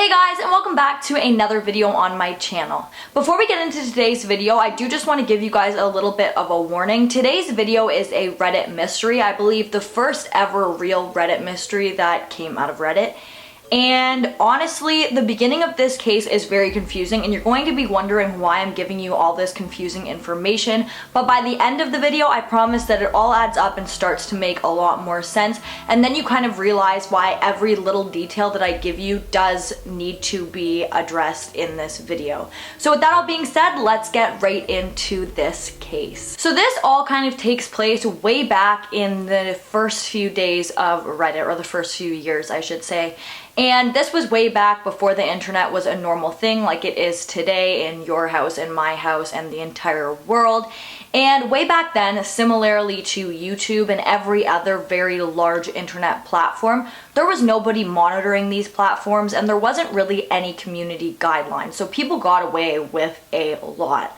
Hey guys, and welcome back to another video on my channel. Before we get into today's video, I do just want to give you guys a little bit of a warning. Today's video is a Reddit mystery. I believe the first ever real Reddit mystery that came out of Reddit. And honestly, the beginning of this case is very confusing and you're going to be wondering why I'm giving you all this confusing information. But by the end of the video, I promise that it all adds up and starts to make a lot more sense. And then you kind of realize why every little detail that I give you does need to be addressed in this video. So with that all being said, let's get right into this case. So this all kind of takes place way back in the first few days of Reddit, or the first few years, I should say. And this was way back before the internet was a normal thing like it is today in your house, in my house, and the entire world. And way back then, similarly to YouTube and every other very large internet platform, there was nobody monitoring these platforms and there wasn't really any community guidelines. So people got away with a lot.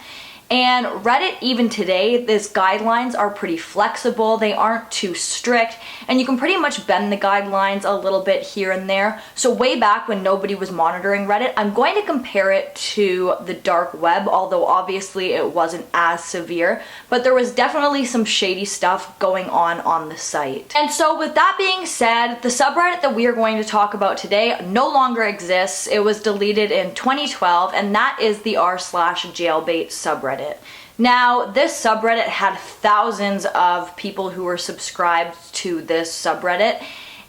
And Reddit, even today, these guidelines are pretty flexible, they aren't too strict, and you can pretty much bend the guidelines a little bit here and there. So way back when nobody was monitoring Reddit, I'm going to compare it to the dark web, although obviously it wasn't as severe, but there was definitely some shady stuff going on the site. And so with that being said, the subreddit that we are going to talk about today no longer exists. It was deleted in 2012, and that is the r/jailbait subreddit. Now, this subreddit had thousands of people who were subscribed to this subreddit,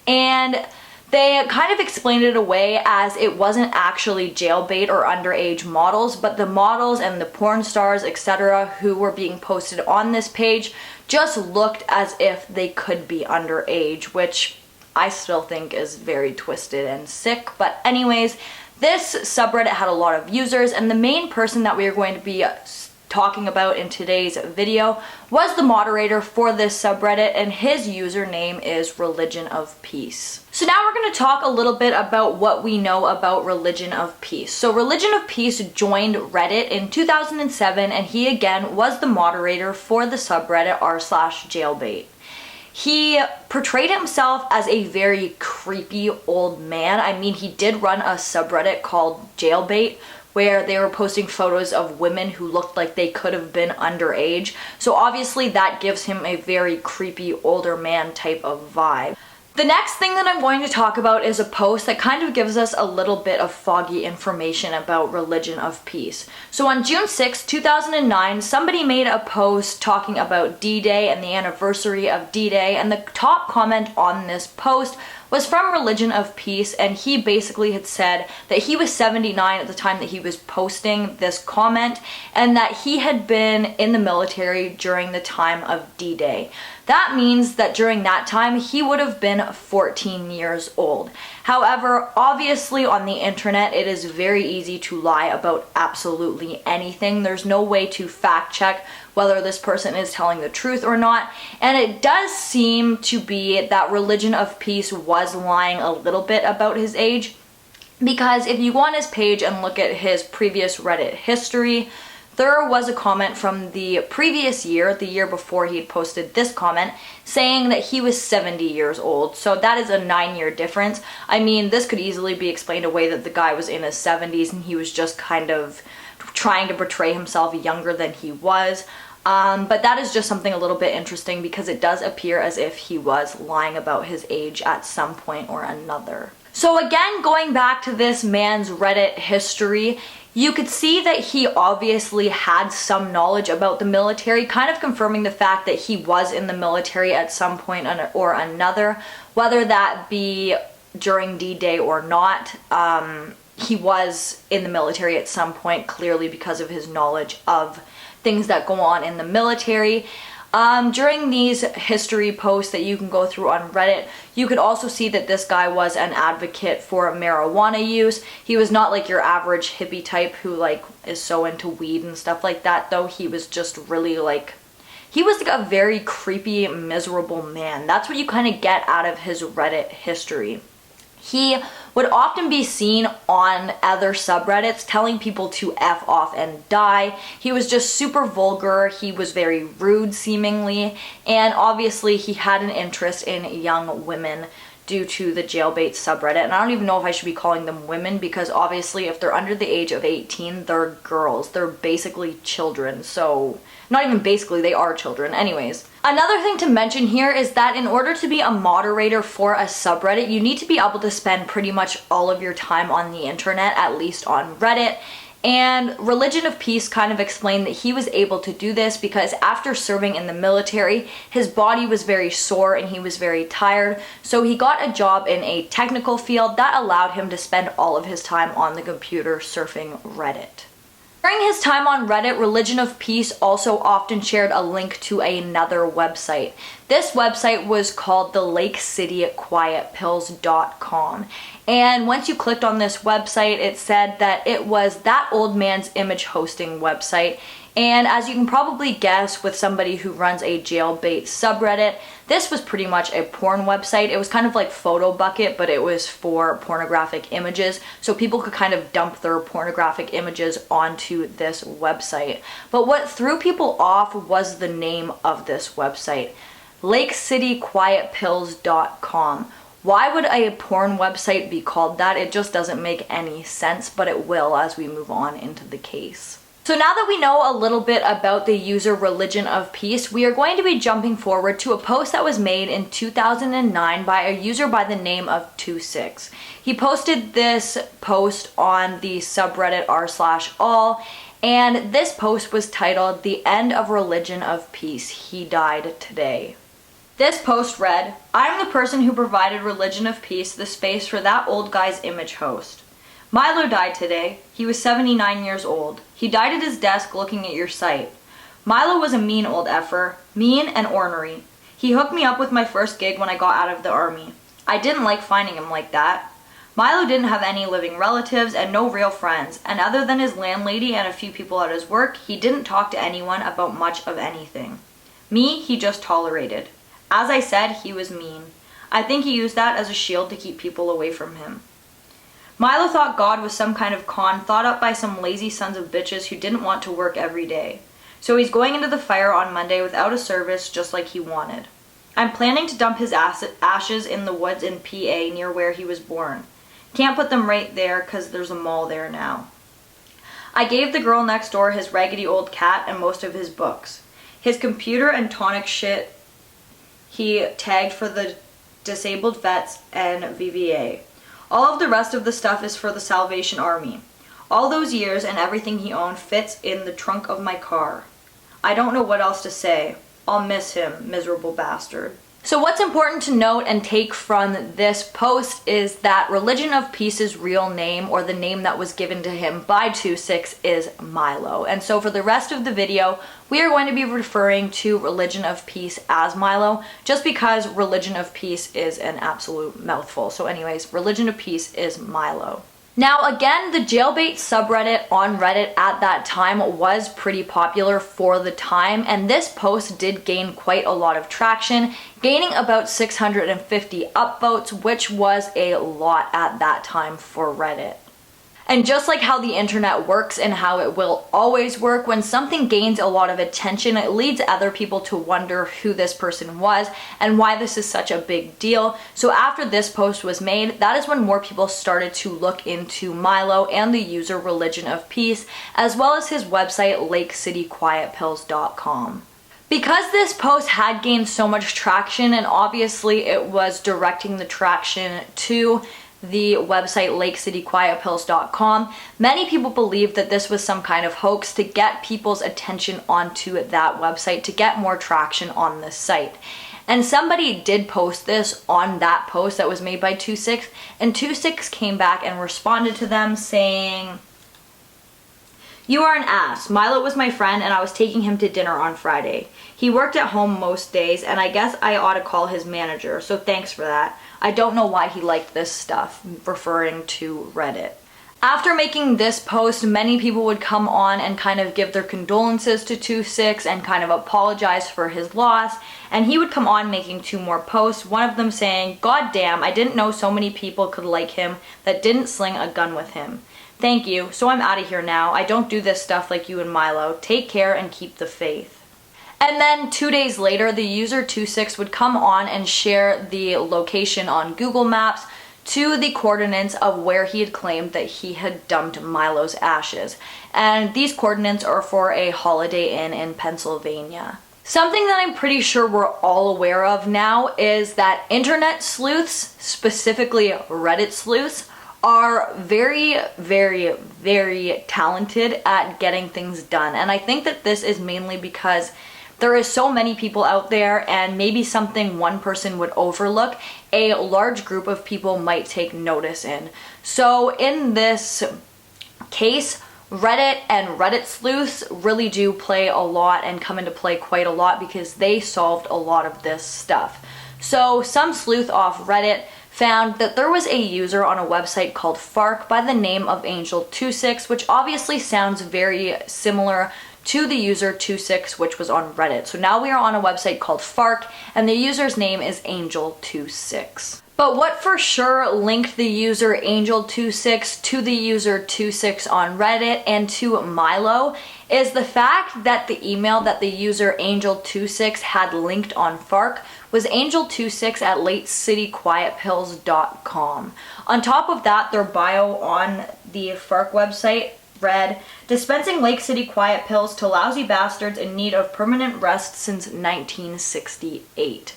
and they kind of explained it away as it wasn't actually jailbait or underage models, but the models and the porn stars, etc., who were being posted on this page just looked as if they could be underage, which I still think is very twisted and sick. But anyways, this subreddit had a lot of users, and the main person that we are going to be talking about in today's video was the moderator for this subreddit, and his username is Religion of Peace. So now we're going to talk a little bit about what we know about Religion of Peace. So Religion of Peace joined Reddit in 2007, and he again was the moderator for the subreddit r/jailbait. He portrayed himself as a very creepy old man. I mean, he did run a subreddit called Jailbait, where they were posting photos of women who looked like they could have been underage. So obviously that gives him a very creepy older man type of vibe. The next thing that I'm going to talk about is a post that kind of gives us a little bit of foggy information about Religion of Peace. So on June 6, 2009, somebody made a post talking about D-Day and the anniversary of D-Day, and the top comment on this post was from Religion of Peace, and he basically had said that he was 79 at the time that he was posting this comment, and that he had been in the military during the time of D-Day. That means that during that time, he would have been 14 years old. However, obviously on the internet, it is very easy to lie about absolutely anything. There's no way to fact check whether this person is telling the truth or not. And it does seem to be that Religion of Peace was lying a little bit about his age, because if you go on his page and look at his previous Reddit history, there was a comment from the previous year, the year before he had posted this comment, saying that he was 70 years old. So that is a 9-year difference. I mean, this could easily be explained away that the guy was in his 70s and he was just kind of trying to portray himself younger than he was. But that is just something a little bit interesting, because it does appear as if he was lying about his age at some point or another. So again, going back to this man's Reddit history, you could see that he obviously had some knowledge about the military, kind of confirming the fact that he was in the military at some point or another, whether that be during D-Day or not. He was in the military at some point, clearly because of his knowledge of things that go on in the military. During these history posts that you can go through on Reddit, you could also see that this guy was an advocate for marijuana use. He was not like your average hippie type who like is so into weed and stuff like that, though. He was just really like, he was like a very creepy, miserable man. That's what you kind of get out of his Reddit history. He would often be seen on other subreddits telling people to F off and die. He was just super vulgar, he was very rude seemingly, and obviously he had an interest in young women due to the jailbait subreddit. And I don't even know if I should be calling them women, because obviously if they're under the age of 18, they're girls. They're basically children. So, not even basically, they are children. Anyways. Another thing to mention here is that in order to be a moderator for a subreddit, you need to be able to spend pretty much all of your time on the internet, at least on Reddit. And Religion of Peace kind of explained that he was able to do this because after serving in the military, his body was very sore and he was very tired. So he got a job in a technical field that allowed him to spend all of his time on the computer surfing Reddit. During his time on Reddit, Religion of Peace also often shared a link to another website. This website was called the LakecityQuietPills.com. And once you clicked on this website, it said that it was that old man's image hosting website. And as you can probably guess, with somebody who runs a jailbait subreddit, this was pretty much a porn website. It was kind of like Photo Bucket, but it was for pornographic images. So people could kind of dump their pornographic images onto this website. But what threw people off was the name of this website, LakecityQuietPills.com. Why would a porn website be called that? It just doesn't make any sense, but it will as we move on into the case. So now that we know a little bit about the user Religion of Peace, we are going to be jumping forward to a post that was made in 2009 by a user by the name of 26. He posted this post on the subreddit r/all, and this post was titled, "The End of Religion of Peace. He died today." This post read, "I'm the person who provided Religion of Peace the space for that old guy's image host. Milo died today. He was 79 years old. He died at his desk looking at your site. Milo was a mean old effer, mean and ornery. He hooked me up with my first gig when I got out of the army. I didn't like finding him like that. Milo didn't have any living relatives and no real friends, and other than his landlady and a few people at his work, he didn't talk to anyone about much of anything. Me, he just tolerated. As I said, he was mean. I think he used that as a shield to keep people away from him. Milo thought God was some kind of con thought up by some lazy sons of bitches who didn't want to work every day. So he's going into the fire on Monday without a service just like he wanted. I'm planning to dump his ashes in the woods in PA near where he was born. Can't put them right there because there's a mall there now. I gave the girl next door his raggedy old cat and most of his books. His computer and tonic shit he tagged for the disabled vets and VVA. All of the rest of the stuff is for the Salvation Army. All those years and everything he owned fits in the trunk of my car. I don't know what else to say. I'll miss him, miserable bastard." So what's important to note and take from this post is that Religion of Peace's real name, or the name that was given to him by 26, is Milo. And so for the rest of the video, we are going to be referring to Religion of Peace as Milo, just because Religion of Peace is an absolute mouthful. So anyways, Religion of Peace is Milo. Now again, the jailbait subreddit on Reddit at that time was pretty popular for the time, and this post did gain quite a lot of traction, gaining about 650 upvotes, which was a lot at that time for Reddit. And just like how the internet works and how it will always work, when something gains a lot of attention, it leads other people to wonder who this person was and why this is such a big deal. So after this post was made, that is when more people started to look into Milo and the user Religion of Peace, as well as his website LakecityQuietPills.com. Because this post had gained so much traction, and obviously it was directing the traction to the website LakecityQuietPills.com, many people believed that this was some kind of hoax to get people's attention onto that website, to get more traction on this site. And somebody did post this on that post that was made by 26, and 26 came back and responded to them saying, "You are an ass. Milo was my friend and I was taking him to dinner on Friday. He worked at home most days and I guess I ought to call his manager, so thanks for that. I don't know why he liked this stuff," referring to Reddit. After making this post, many people would come on and kind of give their condolences to 26 and kind of apologize for his loss, and he would come on making 2 more posts, one of them saying, "God damn, I didn't know so many people could like him that didn't sling a gun with him. Thank you, so I'm out of here now. I don't do this stuff like you and Milo. Take care and keep the faith." And then 2 days later, the user 26 would come on and share the location on Google Maps to the coordinates of where he had claimed that he had dumped Milo's ashes. And these coordinates are for a Holiday Inn in Pennsylvania. Something that I'm pretty sure we're all aware of now is that internet sleuths, specifically Reddit sleuths, are very, very, very talented at getting things done. And I think that this is mainly because there is so many people out there, and maybe something one person would overlook, a large group of people might take notice in. So in this case, Reddit and Reddit sleuths really do play a lot and come into play quite a lot because they solved a lot of this stuff. So some sleuth off Reddit found that there was a user on a website called Fark by the name of Angel26, which obviously sounds very similar to the user 26, which was on Reddit. So now we are on a website called Fark, and the user's name is Angel26. But what for sure linked the user Angel26 to the user 26 on Reddit and to Milo is the fact that the email that the user Angel26 had linked on Fark was Angel26 at latecityquietpills.com. On top of that, their bio on the Fark website read, "Dispensing Lake City quiet pills to lousy bastards in need of permanent rest since 1968.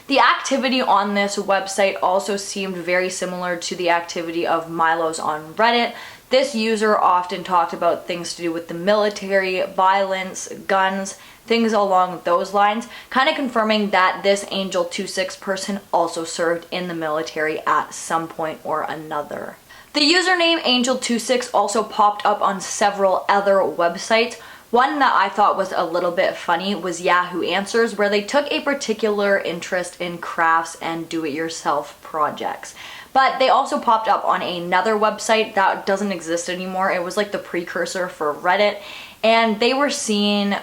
The activity on this website also seemed very similar to the activity of Milo's on Reddit. This user often talked about things to do with the military, violence, guns, things along those lines, kind of confirming that this Angel26 person also served in the military at some point or another. The username Angel26 also popped up on several other websites. One that I thought was a little bit funny was Yahoo Answers, where they took a particular interest in crafts and do-it-yourself projects. But they also popped up on another website that doesn't exist anymore. It was like the precursor for Reddit, and they were seen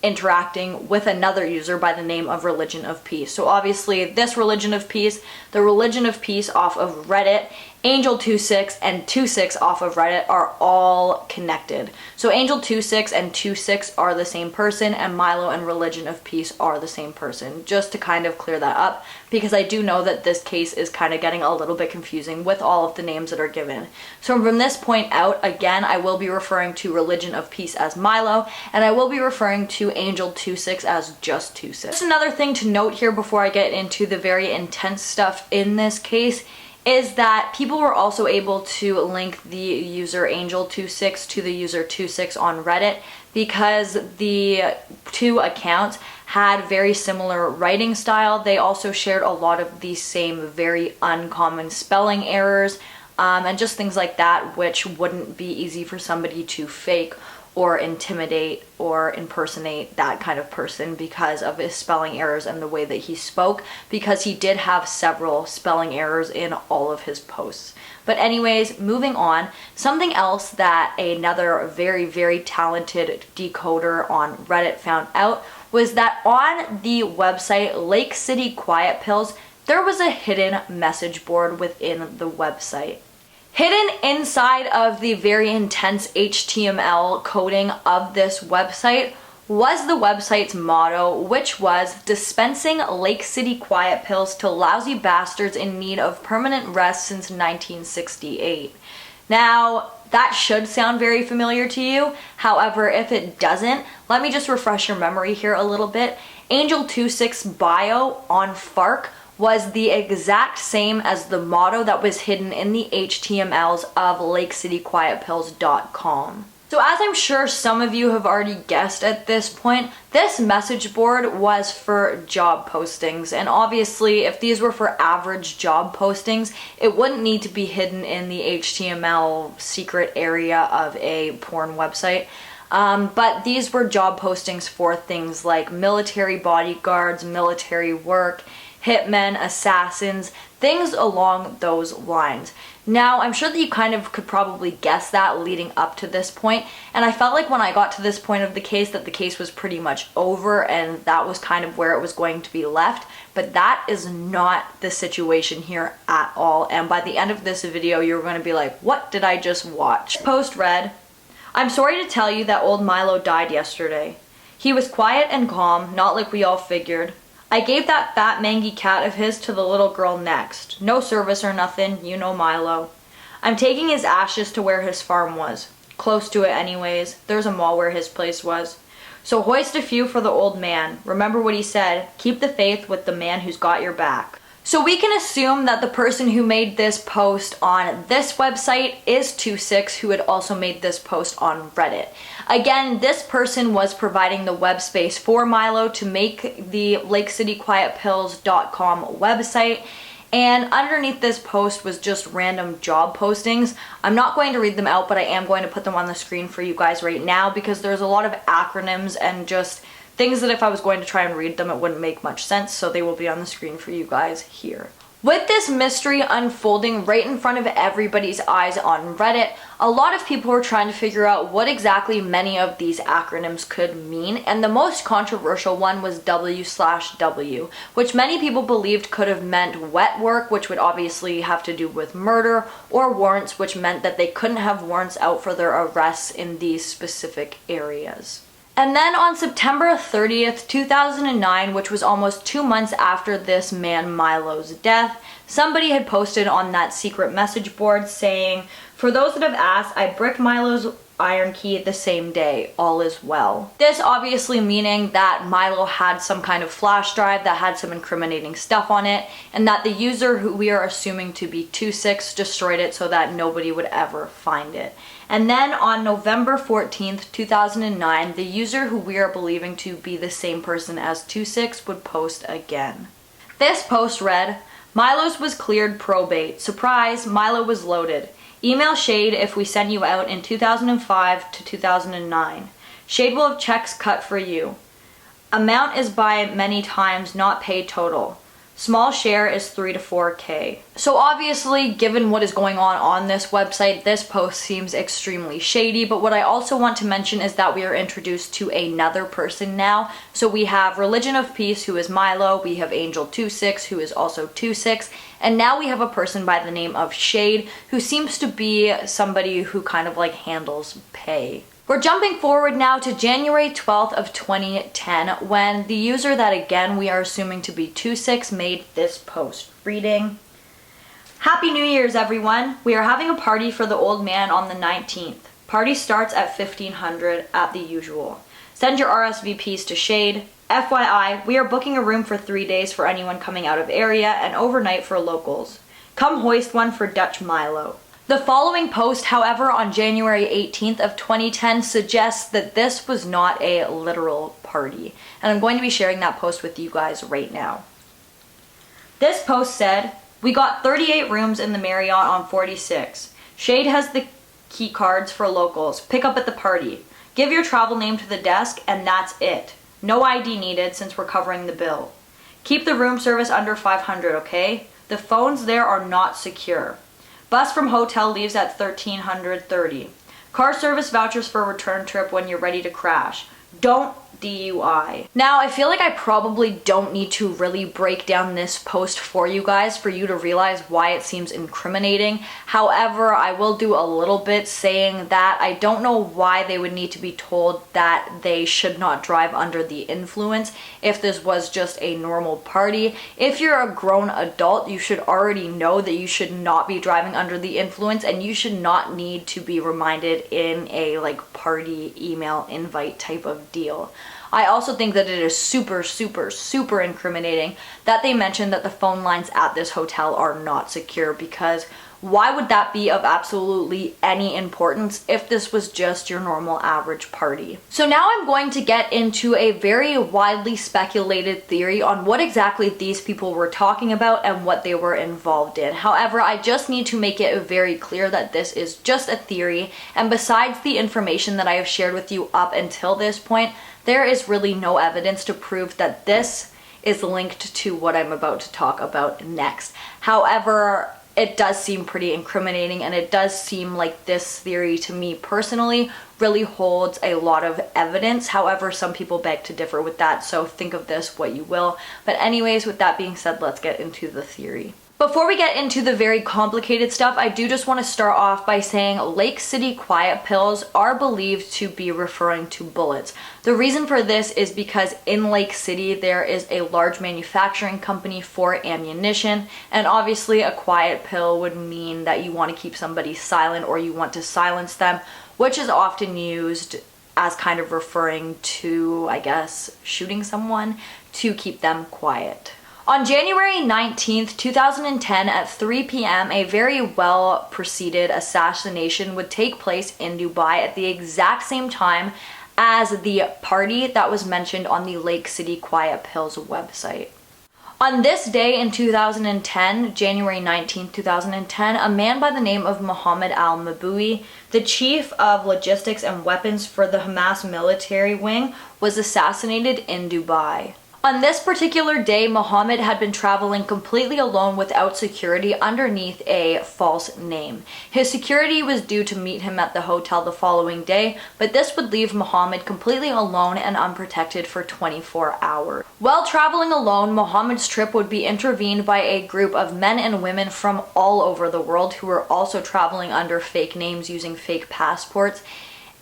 interacting with another user by the name of Religion of Peace. So obviously this Religion of Peace, the Religion of Peace off of Reddit, Angel26 and 26 off of Reddit are all connected. So Angel26 and 26 are the same person, and Milo and Religion of Peace are the same person, just to kind of clear that up, because I do know that this case is kind of getting a little bit confusing with all of the names that are given. So from this point out, again, I will be referring to Religion of Peace as Milo, and I will be referring to Angel26 as just 26. Just another thing to note here before I get into the very intense stuff in this case is that people were also able to link the user Angel26 to the user 26 on Reddit because the two accounts had very similar writing style. They also shared a lot of the same very uncommon spelling errors and just things like that, which wouldn't be easy for somebody to fake or intimidate or impersonate that kind of person because of his spelling errors and the way that he spoke, because he did have several spelling errors in all of his posts. But anyways, moving on, something else that another very, very talented decoder on Reddit found out was that on the website Lake City Quiet Pills, there was a hidden message board within the website. Hidden inside of the very intense HTML coding of this website was the website's motto, which was "Dispensing Lake City Quiet Pills to lousy bastards in need of permanent rest since 1968. Now, that should sound very familiar to you. However, if it doesn't, let me just refresh your memory here a little bit. Angel26 bio on Fark was the exact same as the motto that was hidden in the HTMLs of LakeCityQuietPills.com. So as I'm sure some of you have already guessed at this point, this message board was for job postings, and obviously if these were for average job postings, it wouldn't need to be hidden in the HTML secret area of a porn website. But these were job postings for things like military bodyguards, military work, hitmen, assassins, things along those lines. Now, I'm sure that you kind of could probably guess that leading up to this point, and I felt like when I got to this point of the case that the case was pretty much over and that was kind of where it was going to be left, but that is not the situation here at all, and by the end of this video, you're going to be like, what did I just watch? Post read, "I'm sorry to tell you that old Milo died yesterday. He was quiet and calm, not like we all figured. I gave that fat mangy cat of his to the little girl next. No service or nothing, you know Milo. I'm taking his ashes to where his farm was. Close to it anyways. There's a mall where his place was. So hoist a few for the old man. Remember what he said, keep the faith with the man who's got your back. So we can assume that the person who made this post on this website is 26, who had also made this post on Reddit. Again, this person was providing the web space for Milo to make the LakeCityQuietPills.com website. And underneath this post was just random job postings. I'm not going to read them out, but I am going to put them on the screen for you guys right now because there's a lot of acronyms and just things that if I was going to try and read them, it wouldn't make much sense, so they will be on the screen for you guys here. With this mystery unfolding right in front of everybody's eyes on Reddit, a lot of people were trying to figure out what exactly many of these acronyms could mean, and the most controversial one was W/W, which many people believed could have meant wet work, which would obviously have to do with murder, or warrants, which meant that they couldn't have warrants out for their arrests in these specific areas. And then on September 30th, 2009, which was almost 2 months after this man Milo's death, somebody had posted on that secret message board saying, "For those that have asked, I bricked Milo's iron key the same day. All is well." This obviously meaning that Milo had some kind of flash drive that had some incriminating stuff on it, and that the user, who we are assuming to be 26, destroyed it so that nobody would ever find it. And then on November 14th, 2009, the user, who we are believing to be the same person as 26, would post again. This post read, "Milo's was cleared probate. Surprise, Milo was loaded. Email Shade if we sent you out in 2005 to 2009. Shade will have checks cut for you. Amount is by many times, not paid total. Small share is 3 to 4K. So obviously, given what is going on this website, this post seems extremely shady, but what I also want to mention is that we are introduced to another person now. So we have Religion of Peace, who is Milo, we have Angel26, who is also 26, and now we have a person by the name of Shade, who seems to be somebody who kind of like handles pay. We're jumping forward now to January 12th of 2010, when the user that again we are assuming to be 26 made this post reading, "Happy New Year's everyone. We are having a party for the old man on the 19th. Party starts at 1500 at the usual. Send your RSVPs to Shade. FYI, we are booking a room for 3 days for anyone coming out of area and overnight for locals. Come hoist one for Dutch Milo." The following post, however, on January 18th of 2010 suggests that this was not a literal party, and I'm going to be sharing that post with you guys right now. This post said, "We got 38 rooms in the Marriott on 46. Shade has the key cards for locals. Pick up at the party. Give your travel name to the desk, and that's it. No ID needed since we're covering the bill. Keep the room service under 500, okay? The phones there are not secure. Bus from hotel leaves at 1330. Car service vouchers for return trip when you're ready to crash. Don't DUI." Now, I feel like I probably don't need to really break down this post for you guys for you to realize why it seems incriminating. However, I will do a little bit saying that I don't know why they would need to be told that they should not drive under the influence if this was just a normal party. If you're a grown adult, you should already know that you should not be driving under the influence, and you should not need to be reminded in a like party email invite type of deal. I also think that it is super, super, super incriminating that they mentioned that the phone lines at this hotel are not secure, because why would that be of absolutely any importance if this was just your normal average party? So now I'm going to get into a very widely speculated theory on what exactly these people were talking about and what they were involved in. However, I just need to make it very clear that this is just a theory, and besides the information that I have shared with you up until this point, there is really no evidence to prove that this is linked to what I'm about to talk about next. However, it does seem pretty incriminating, and it does seem like this theory to me personally really holds a lot of evidence. However, some people beg to differ with that, so think of this what you will. But anyways, with that being said, let's get into the theory. Before we get into the very complicated stuff, I do just want to start off by saying Lake City quiet pills are believed to be referring to bullets. The reason for this is because in Lake City there is a large manufacturing company for ammunition, and obviously a quiet pill would mean that you want to keep somebody silent or you want to silence them, which is often used as kind of referring to, I guess, shooting someone to keep them quiet. On January 19th, 2010 at 3 p.m., a very well preceded assassination would take place in Dubai at the exact same time as the party that was mentioned on the Lake City Quiet Pills website. On this day in 2010, January 19, 2010, a man by the name of Mohammed al-Maboui, the chief of logistics and weapons for the Hamas military wing, was assassinated in Dubai. On this particular day, Mohammed had been traveling completely alone without security underneath a false name. His security was due to meet him at the hotel the following day, but this would leave Mohammed completely alone and unprotected for 24 hours. While traveling alone, Mohammed's trip would be intervened by a group of men and women from all over the world who were also traveling under fake names using fake passports.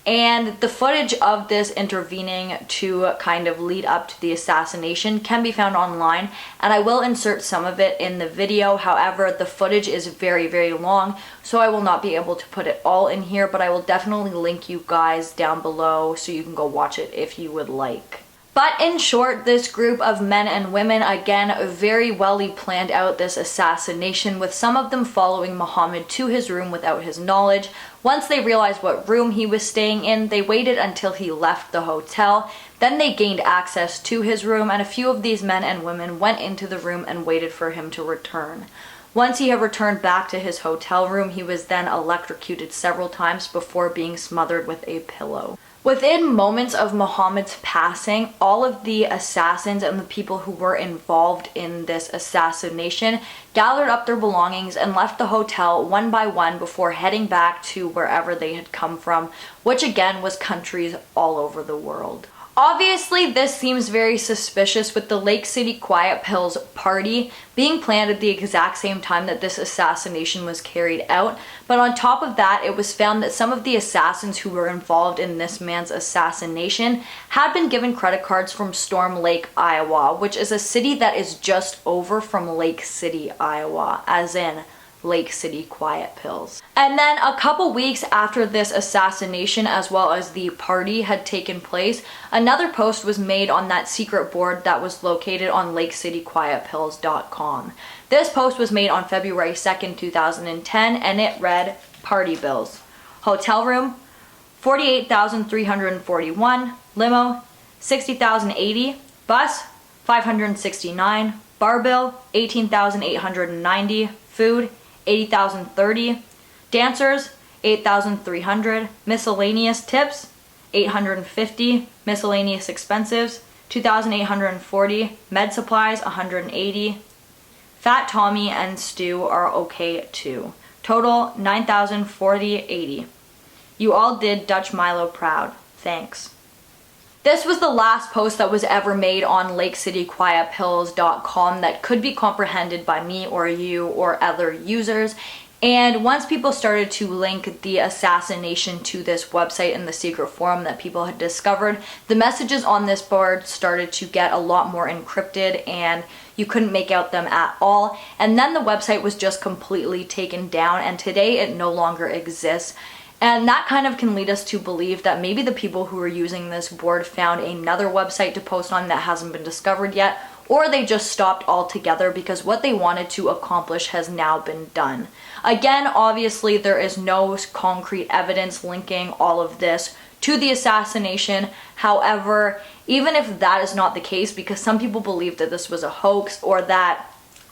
And the footage of this intervening to kind of lead up to the assassination can be found online, and I will insert some of it in the video. However, the footage is very, very long, so I will not be able to put it all in here, but I will definitely link you guys down below so you can go watch it if you would like. But in short, this group of men and women, again, very well planned out this assassination, with some of them following Mohammed to his room without his knowledge. Once they realized what room he was staying in, they waited until he left the hotel. Then they gained access to his room, and a few of these men and women went into the room and waited for him to return. Once he had returned back to his hotel room, he was then electrocuted several times before being smothered with a pillow. Within moments of Mohammed's passing, all of the assassins and the people who were involved in this assassination gathered up their belongings and left the hotel one by one before heading back to wherever they had come from, which again was countries all over the world. Obviously, this seems very suspicious with the Lake City Quiet Pills party being planned at the exact same time that this assassination was carried out. But on top of that, it was found that some of the assassins who were involved in this man's assassination had been given credit cards from Storm Lake, Iowa, which is a city that is just over from Lake City, Iowa, as in Lake City Quiet Pills. And then a couple weeks after this assassination, as well as the party had taken place, another post was made on that secret board that was located on lakecityquietpills.com. This post was made on February 2nd, 2010, and it read, "Party bills. Hotel room, $48,341. Limo, $60,080. Bus, $569. Bar bill, $18,890. Food, $80,030. Dancers, $8,300. Miscellaneous tips, $850. Miscellaneous expenses, $2,840. Med supplies, $180. Fat Tommy and Stu are okay too. Total, $9,040.80. You all did Dutch Milo proud. Thanks." This was the last post that was ever made on lakecityquietpills.com that could be comprehended by me or you or other users. And once people started to link the assassination to this website in the secret forum that people had discovered, the messages on this board started to get a lot more encrypted and you couldn't make out them at all. And then the website was just completely taken down, and today it no longer exists. And that kind of can lead us to believe that maybe the people who are using this board found another website to post on that hasn't been discovered yet, or they just stopped altogether because what they wanted to accomplish has now been done. Again, obviously there is no concrete evidence linking all of this to the assassination. However, even if that is not the case, because some people believe that this was a hoax or that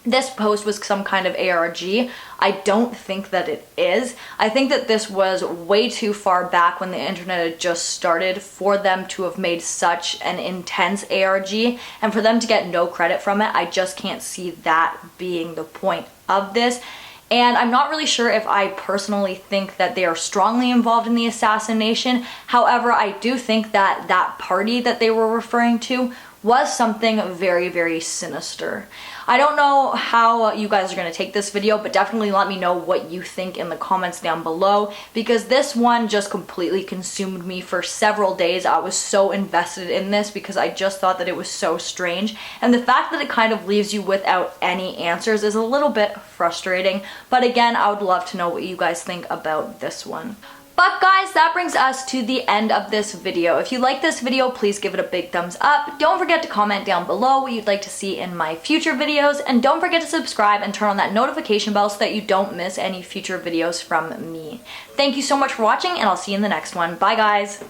this post was some kind of ARG, I don't think that it is. I think that this was way too far back when the internet had just started for them to have made such an intense ARG, and for them to get no credit from it, I just can't see that being the point of this. And I'm not really sure if I personally think that they are strongly involved in the assassination. However, I do think that that party that they were referring to was something very, very sinister. I don't know how you guys are going to take this video, but definitely let me know what you think in the comments down below, because this one just completely consumed me for several days. I was so invested in this because I just thought that it was so strange, and the fact that it kind of leaves you without any answers is a little bit frustrating. But again, I would love to know what you guys think about this one. But guys, that brings us to the end of this video. If you like this video, please give it a big thumbs up. Don't forget to comment down below what you'd like to see in my future videos, and don't forget to subscribe and turn on that notification bell so that you don't miss any future videos from me. Thank you so much for watching, and I'll see you in the next one. Bye guys!